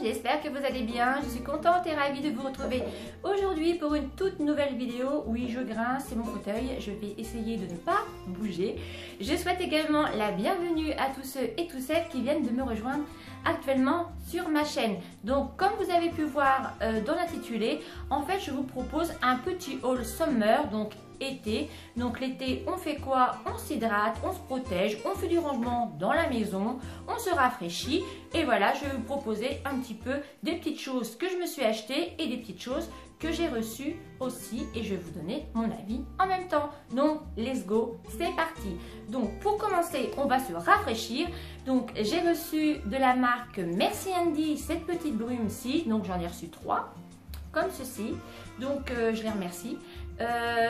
j'espère que vous allez bien. Je suis contente et ravie de vous retrouver aujourd'hui pour une toute nouvelle vidéo. Oui, je grince, c'est mon fauteuil, je vais essayer de ne pas bouger. Je souhaite également la bienvenue à tous ceux et toutes celles qui viennent de me rejoindre actuellement sur ma chaîne. Donc comme vous avez pu voir dans l'intitulé, en fait je vous propose un petit haul summer, donc été. Donc l'été on fait quoi? On s'hydrate, on se protège, on fait du rangement dans la maison, on se rafraîchit et voilà, je vais vous proposer un petit peu des petites choses que je me suis achetées et des petites choses que j'ai reçues aussi et je vais vous donner mon avis en même temps. Donc let's go, c'est parti. Donc pour commencer on va se rafraîchir. Donc j'ai reçu de la marque Merci Andy cette petite brume-ci, donc j'en ai reçu 3 comme ceci, donc je les remercie.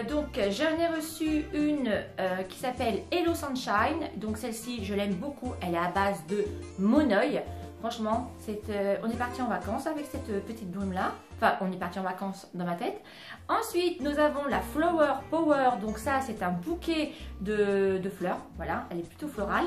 Donc j'en ai reçu une qui s'appelle Hello Sunshine, donc celle-ci je l'aime beaucoup, elle est à base de monoeil. Franchement, on est parti en vacances avec cette petite brume là, enfin on est parti en vacances dans ma tête. Ensuite nous avons la Flower Power, donc ça c'est un bouquet de fleurs, voilà, elle est plutôt florale.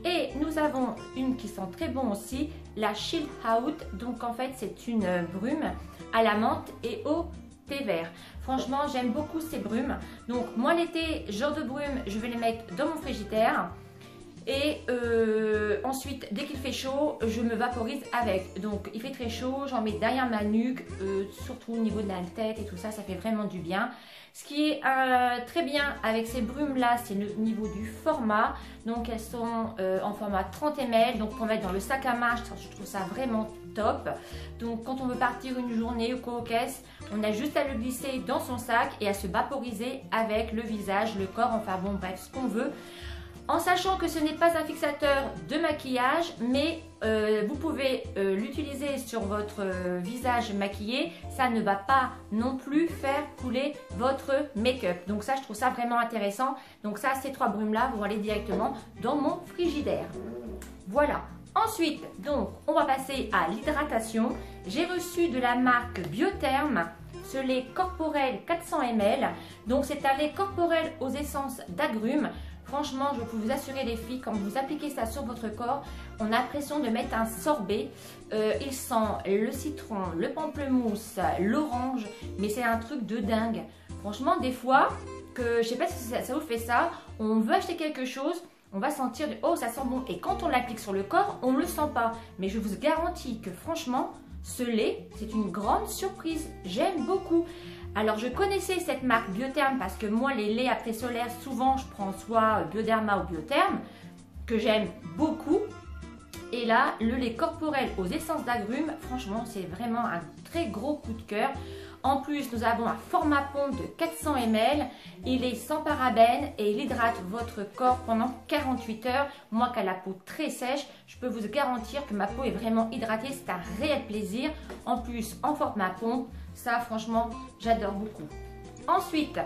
Et nous avons une qui sent très bon aussi, la Chill Out, donc en fait c'est une brume à la menthe et au thé vert. Franchement j'aime beaucoup ces brumes. Donc moi l'été, genre de brume, je vais les mettre dans mon frigidaire. Et ensuite dès qu'il fait chaud, je me vaporise avec. Donc il fait très chaud, j'en mets derrière ma nuque, surtout au niveau de la tête et tout ça, ça fait vraiment du bien. Ce qui est très bien avec ces brumes là, c'est le niveau du format. Donc elles sont en format 30 ml, donc pour mettre dans le sac à main, je trouve ça vraiment top. Donc quand on veut partir une journée ou quoi aux caisses, on a juste à le glisser dans son sac et à se vaporiser avec le visage, le corps, enfin bon bref, ce qu'on veut. En sachant que ce n'est pas un fixateur de maquillage, mais vous pouvez l'utiliser sur votre visage maquillé. Ça ne va pas non plus faire couler votre make-up. Donc ça, je trouve ça vraiment intéressant. Donc ça, ces 3 brumes-là vont aller directement dans mon frigidaire. Voilà. Ensuite, donc, on va passer à l'hydratation. J'ai reçu de la marque Biotherm ce lait corporel 400 ml. Donc c'est un lait corporel aux essences d'agrumes. Franchement, je peux vous assurer les filles, quand vous appliquez ça sur votre corps, on a l'impression de mettre un sorbet. Il sent le citron, le pamplemousse, l'orange, mais c'est un truc de dingue. Franchement, des fois, je sais pas si ça vous fait ça, on veut acheter quelque chose, on va sentir, oh ça sent bon, et quand on l'applique sur le corps, on ne le sent pas. Mais je vous garantis que franchement, ce lait, c'est une grande surprise, j'aime beaucoup. Alors je connaissais cette marque Biotherm parce que moi les laits après solaire souvent je prends soit Bioderma ou Biotherm que j'aime beaucoup. Et là le lait corporel aux essences d'agrumes, franchement c'est vraiment un très gros coup de cœur. En plus nous avons un format pompe de 400 ml, il est sans parabènes et il hydrate votre corps pendant 48 heures. Moi qui ai la peau très sèche, je peux vous garantir que ma peau est vraiment hydratée, c'est un réel plaisir. En plus en format pompe, ça franchement j'adore beaucoup. Ensuite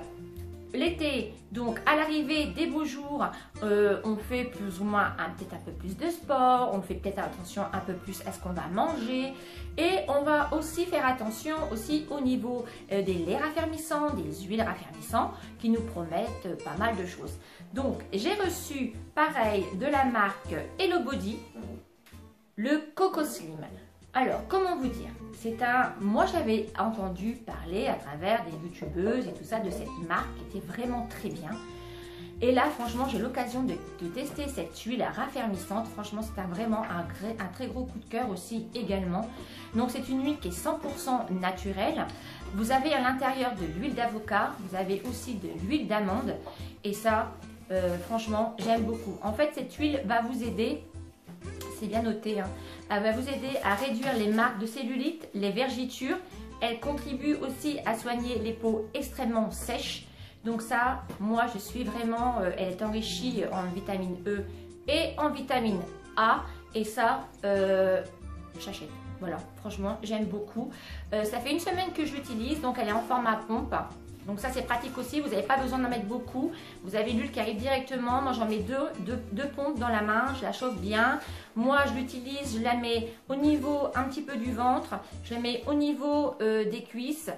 l'été, donc à l'arrivée des beaux jours, on fait plus ou moins peut-être un peu plus de sport, on fait peut-être attention un peu plus à ce qu'on va manger et on va aussi faire attention aussi au niveau des laits raffermissants, des huiles raffermissantes qui nous promettent pas mal de choses. Donc j'ai reçu pareil de la marque Hello Body le Coco Slim. Alors, comment vous dire? Moi j'avais entendu parler à travers des youtubeuses et tout ça de cette marque qui était vraiment très bien. Et là, franchement, j'ai l'occasion de tester cette huile raffermissante. Franchement, c'est vraiment un très gros coup de cœur aussi également. Donc, c'est une huile qui est 100% naturelle. Vous avez à l'intérieur de l'huile d'avocat, vous avez aussi de l'huile d'amande. Et ça, franchement, j'aime beaucoup. En fait, cette huile va vous aider, c'est bien noté, hein. Elle va vous aider à réduire les marques de cellulite, les vergitures. Elle contribue aussi à soigner les peaux extrêmement sèches. Donc ça, moi je suis vraiment, elle est enrichie en vitamine E et en vitamine A. Et ça, j'achète. Voilà, franchement, j'aime beaucoup. Ça fait 1 semaine que je l'utilise, donc elle est en format pompe. Donc ça c'est pratique aussi, vous n'avez pas besoin d'en mettre beaucoup. Vous avez l'huile qui arrive directement. Moi j'en mets deux pompes dans la main, je la chauffe bien. Moi je l'utilise, je la mets au niveau un petit peu du ventre, je la mets au niveau des cuisses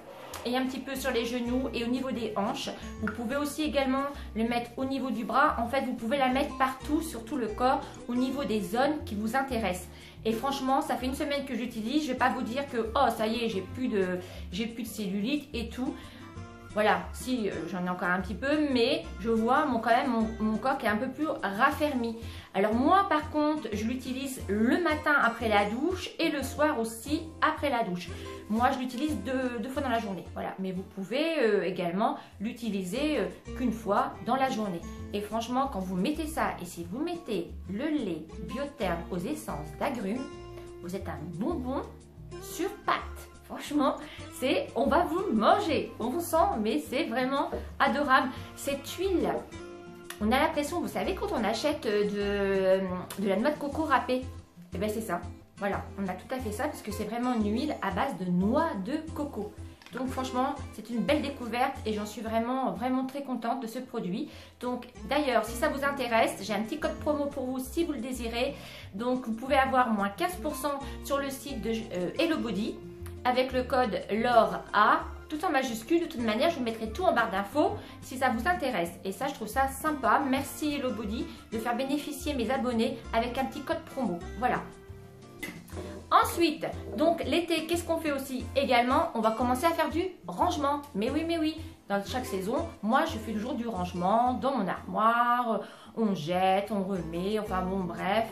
et un petit peu sur les genoux et au niveau des hanches. Vous pouvez aussi également le mettre au niveau du bras. En fait vous pouvez la mettre partout sur tout le corps au niveau des zones qui vous intéressent. Et franchement, ça fait une semaine que j'utilise. Je ne vais pas vous dire que oh ça y est, j'ai plus de cellulite et tout. Voilà, si j'en ai encore un petit peu, mais je vois quand même mon corps qui est un peu plus raffermi. Alors moi par contre, je l'utilise le matin après la douche et le soir aussi après la douche. Moi je l'utilise deux fois dans la journée, voilà. Mais vous pouvez également l'utiliser qu'une fois dans la journée. Et franchement, quand vous mettez ça, et si vous mettez le lait Biotherme aux essences d'agrumes, vous êtes un bonbon sur pâte. Franchement, on va vous manger, on vous sent, mais c'est vraiment adorable. Cette huile, on a l'impression, vous savez, quand on achète de la noix de coco râpée, et bien c'est ça. Voilà, on a tout à fait ça, parce que c'est vraiment une huile à base de noix de coco. Donc franchement, c'est une belle découverte et j'en suis vraiment très contente de ce produit. Donc d'ailleurs, si ça vous intéresse, j'ai un petit code promo pour vous si vous le désirez. Donc vous pouvez avoir moins 15% sur le site de Hello Body. Avec le code LORA, tout en majuscule. De toute manière, je vous mettrai tout en barre d'infos si ça vous intéresse. Et ça, je trouve ça sympa. Merci Hello Body de faire bénéficier mes abonnés avec un petit code promo. Voilà. Ensuite, donc l'été, qu'est-ce qu'on fait aussi également? On va commencer à faire du rangement. Mais oui. Dans chaque saison, moi, je fais toujours du rangement dans mon armoire. On jette, on remet, enfin bon, bref,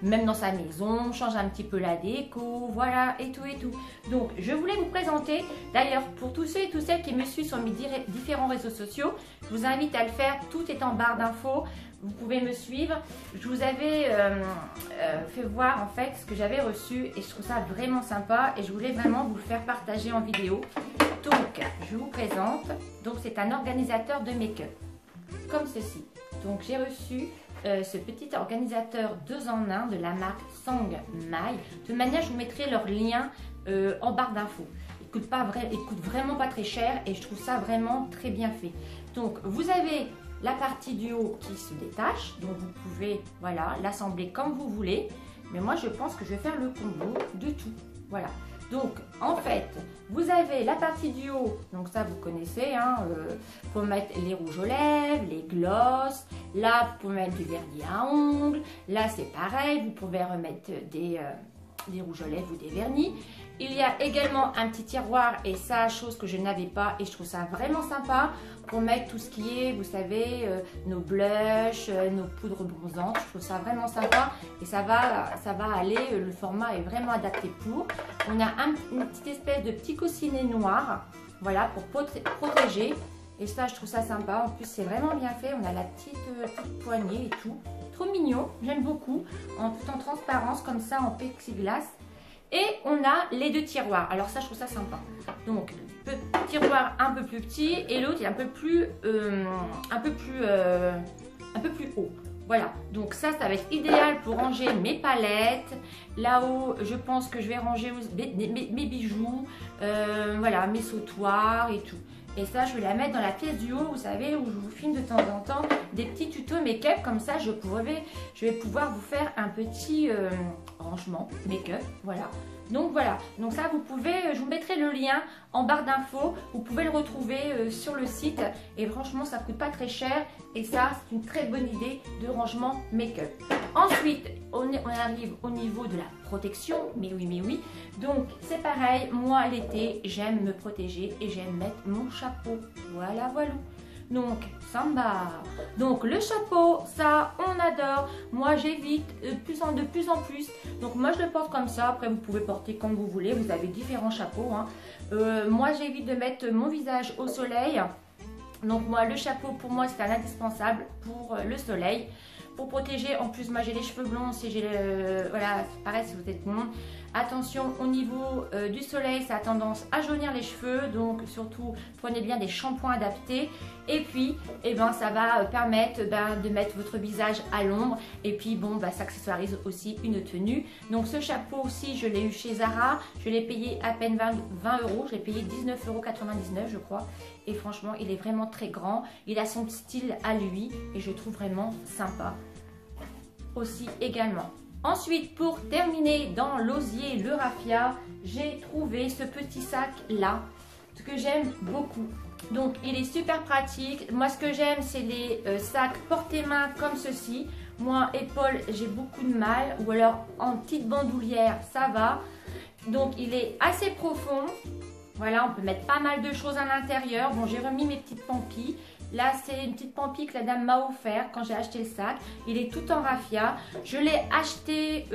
même dans sa maison, on change un petit peu la déco, voilà, et tout. Donc, je voulais vous présenter, d'ailleurs, pour tous ceux et toutes celles qui me suivent sur mes différents réseaux sociaux, je vous invite à le faire, tout est en barre d'infos, vous pouvez me suivre. Je vous avais fait voir, en fait, ce que j'avais reçu, et je trouve ça vraiment sympa, et je voulais vraiment vous le faire partager en vidéo. Donc, je vous présente, donc c'est un organisateur de make-up, comme ceci. Donc j'ai reçu ce petit organisateur 2 en 1 de la marque Sang Mai. De toute manière, je vous mettrai leur lien en barre d'infos. Il coûte vraiment pas très cher et je trouve ça vraiment très bien fait. Donc vous avez la partie du haut qui se détache. Donc vous pouvez voilà, l'assembler comme vous voulez. Mais moi je pense que je vais faire le combo de tout. Voilà. Donc en fait, vous avez la partie du haut, donc ça vous connaissez, hein, pour mettre les rouges aux lèvres, les glosses, là pour mettre du vernis à ongles, là c'est pareil, vous pouvez remettre des rouges aux lèvres ou des vernis. Il y a également un petit tiroir et ça, chose que je n'avais pas et je trouve ça vraiment sympa pour mettre tout ce qui est, vous savez, nos blushs, nos poudres bronzantes. Je trouve ça vraiment sympa et ça va aller, le format est vraiment adapté pour. On a une petite espèce de petit coussinet noir, voilà, pour protéger. Et ça, je trouve ça sympa. En plus, c'est vraiment bien fait. On a la petite poignée et tout. Trop mignon, j'aime beaucoup. Tout en transparence, comme ça, en plexiglas. Et on a les 2 tiroirs. Alors ça, je trouve ça sympa. Donc, tiroir un peu plus petit et l'autre est un peu plus haut. Voilà. Donc ça va être idéal pour ranger mes palettes. Là-haut, je pense que je vais ranger mes bijoux, voilà, mes sautoirs et tout. Et ça, je vais la mettre dans la pièce du haut, vous savez, où je vous filme de temps en temps des petits tutos make-up. Comme ça, je vais pouvoir vous faire un petit rangement make-up. Voilà. Donc voilà. Donc ça, vous pouvez, je vous mettrai le lien en barre d'infos. Vous pouvez le retrouver sur le site. Et franchement, ça ne coûte pas très cher. Et ça, c'est une très bonne idée de rangement make-up. Ensuite, on arrive au niveau de la protection. Mais oui. Donc, c'est pareil. Moi, l'été, j'aime me protéger et j'aime mettre mon chapeau. Voilà. Donc, samba. Donc, le chapeau, ça, on adore. Moi, j'évite de plus en plus. Donc, moi, je le porte comme ça. Après, vous pouvez porter comme vous voulez. Vous avez différents chapeaux, hein. Moi, j'évite de mettre mon visage au soleil. Donc, moi, le chapeau, pour moi, c'est un indispensable pour le soleil. Pour protéger, en plus, moi, j'ai les cheveux blonds. Si j'ai voilà, c'est pareil si vous êtes blonde. Attention, au niveau du soleil, ça a tendance à jaunir les cheveux. Donc, surtout, prenez bien des shampoings adaptés. Et puis, ça va permettre de mettre votre visage à l'ombre. Et puis, bon, ça accessoirise aussi une tenue. Donc, ce chapeau aussi, je l'ai eu chez Zara. Je l'ai payé à peine 20 €. Je l'ai payé 19,99 €, je crois. Et franchement, il est vraiment très grand. Il a son style à lui. Et je trouve vraiment sympa aussi également. Ensuite, pour terminer dans l'osier, le raffia, j'ai trouvé ce petit sac là, ce que j'aime beaucoup. Donc, il est super pratique. Moi, ce que j'aime, c'est les sacs porte-main comme ceci. Moi, épaule, j'ai beaucoup de mal. Ou alors en petite bandoulière, ça va. Donc il est assez profond. Voilà, on peut mettre pas mal de choses à l'intérieur. Bon, j'ai remis mes petites pampilles. Là, c'est une petite pampille que la dame m'a offert quand j'ai acheté le sac. Il est tout en raffia. Je l'ai acheté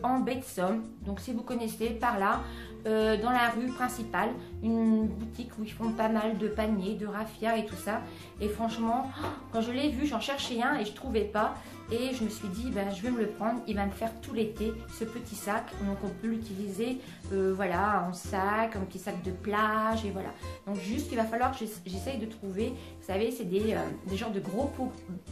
en baie de Somme. Donc, si vous connaissez, par là, dans la rue principale, une boutique où ils font pas mal de paniers, de raffia et tout ça. Et franchement, quand je l'ai vu, j'en cherchais un et je trouvais pas. Et je me suis dit, ben, je vais me le prendre. Il va me faire tout l'été, ce petit sac. Donc, on peut l'utiliser voilà, en sac, un petit sac de plage. Et voilà. Donc, juste, il va falloir que j'essaye de trouver. Vous savez, c'est des genres de gros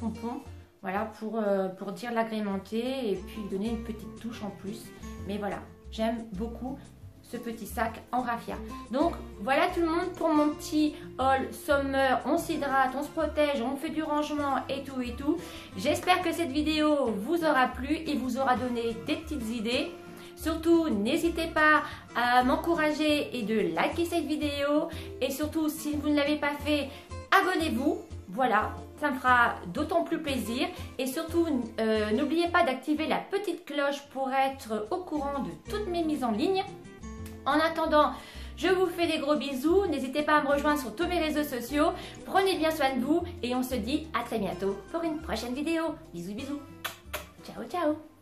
pompons. Voilà, pour dire l'agrémenter et puis donner une petite touche en plus. Mais voilà, j'aime beaucoup ce petit sac en raffia. Donc voilà tout le monde pour mon petit haul summer. On s'hydrate, on se protège, on fait du rangement et tout et tout. J'espère que cette vidéo vous aura plu et vous aura donné des petites idées. Surtout, n'hésitez pas à m'encourager et de liker cette vidéo. Et surtout, si vous ne l'avez pas fait, abonnez-vous. Voilà, ça me fera d'autant plus plaisir. Et surtout, n'oubliez pas d'activer la petite cloche pour être au courant de toutes mes mises en ligne. En attendant, je vous fais des gros bisous. N'hésitez pas à me rejoindre sur tous mes réseaux sociaux. Prenez bien soin de vous et on se dit à très bientôt pour une prochaine vidéo. Bisous, bisous. Ciao, ciao.